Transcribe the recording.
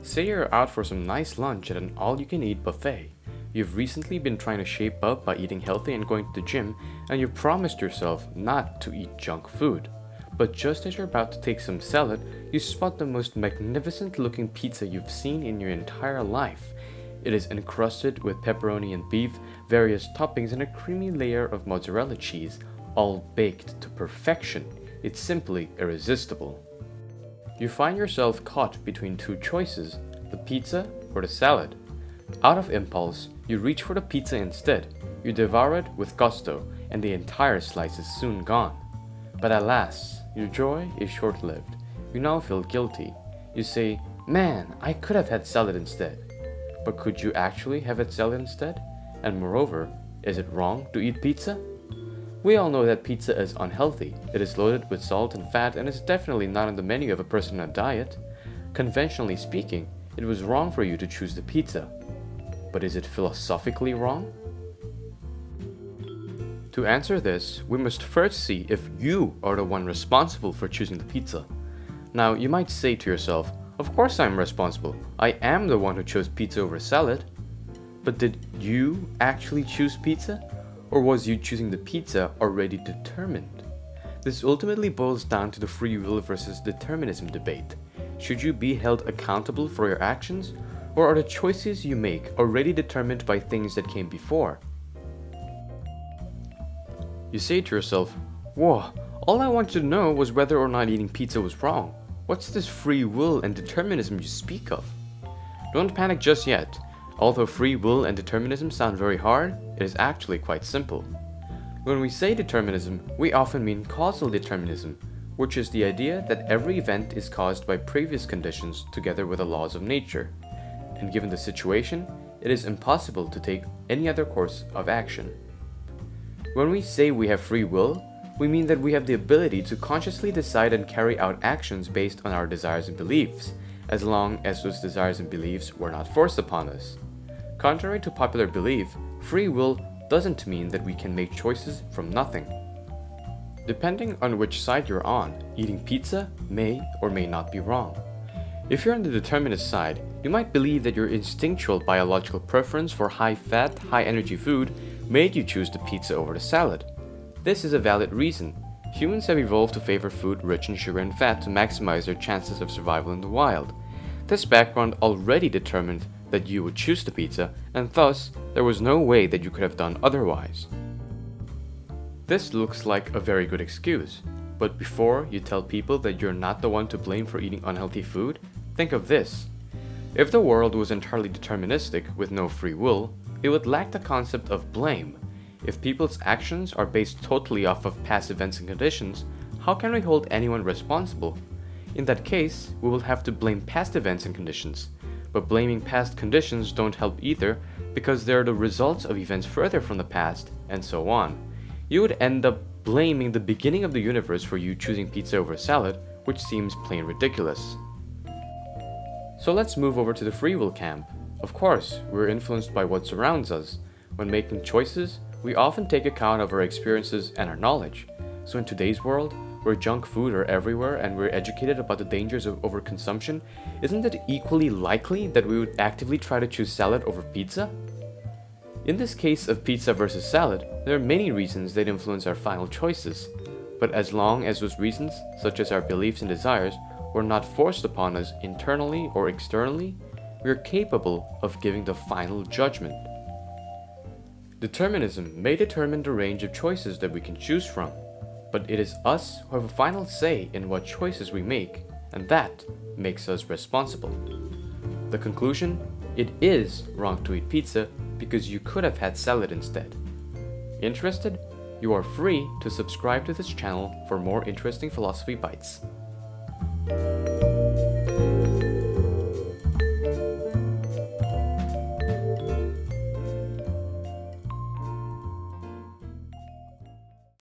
Say you're out for some nice lunch at an all-you-can-eat buffet. You've recently been trying to shape up by eating healthy and going to the gym, and you've promised yourself not to eat junk food. But just as you're about to take some salad, you spot the most magnificent looking pizza you've seen in your entire life. It is encrusted with pepperoni and beef, various toppings, and a creamy layer of mozzarella cheese, all baked to perfection. It's simply irresistible. You find yourself caught between two choices, the pizza or the salad. Out of impulse, you reach for the pizza instead. You devour it with gusto, and the entire slice is soon gone. But alas, your joy is short-lived. You now feel guilty. You say, "Man, I could have had salad instead." But could you actually have had salad instead? And moreover, is it wrong to eat pizza? We all know that pizza is unhealthy. It is loaded with salt and fat and is definitely not on the menu of a person on a diet. Conventionally speaking, it was wrong for you to choose the pizza. But is it philosophically wrong? To answer this, we must first see if you are the one responsible for choosing the pizza. Now, you might say to yourself, "Of course I'm responsible. I am the one who chose pizza over salad." But did you actually choose pizza? Or was you choosing the pizza already determined? This ultimately boils down to the free will versus determinism debate. Should you be held accountable for your actions? Or are the choices you make already determined by things that came before? You say to yourself, "Whoa, all I wanted to know was whether or not eating pizza was wrong. What's this free will and determinism you speak of?" Don't panic just yet. Although free will and determinism sound very hard, it is actually quite simple. When we say determinism, we often mean causal determinism, which is the idea that every event is caused by previous conditions together with the laws of nature. And given the situation, it is impossible to take any other course of action. When we say we have free will, we mean that we have the ability to consciously decide and carry out actions based on our desires and beliefs, as long as those desires and beliefs were not forced upon us. Contrary to popular belief, free will doesn't mean that we can make choices from nothing. Depending on which side you're on, eating pizza may or may not be wrong. If you're on the determinist side, you might believe that your instinctual biological preference for high-fat, high-energy food made you choose the pizza over the salad. This is a valid reason. Humans have evolved to favor food rich in sugar and fat to maximize their chances of survival in the wild. This background already determined that you would choose the pizza, and thus there was no way that you could have done otherwise. This looks like a very good excuse, but before you tell people that you're not the one to blame for eating unhealthy food, think of this. If the world was entirely deterministic with no free will, it would lack the concept of blame. If people's actions are based totally off of past events and conditions, how can we hold anyone responsible? In that case, we will have to blame past events and conditions. But blaming past conditions don't help either, because they're the results of events further from the past, and so on. You would end up blaming the beginning of the universe for you choosing pizza over salad, which seems plain ridiculous. So let's move over to the free will camp. Of course, we're influenced by what surrounds us. When making choices, we often take account of our experiences and our knowledge. So in today's world, where junk food are everywhere and we're educated about the dangers of overconsumption, isn't it equally likely that we would actively try to choose salad over pizza? In this case of pizza versus salad, there are many reasons that influence our final choices. But as long as those reasons, such as our beliefs and desires, were not forced upon us internally or externally, we are capable of giving the final judgment. Determinism may determine the range of choices that we can choose from, but it is us who have a final say in what choices we make, and that makes us responsible. The conclusion? It is wrong to eat pizza because you could have had salad instead. Interested? You are free to subscribe to this channel for more interesting philosophy bites.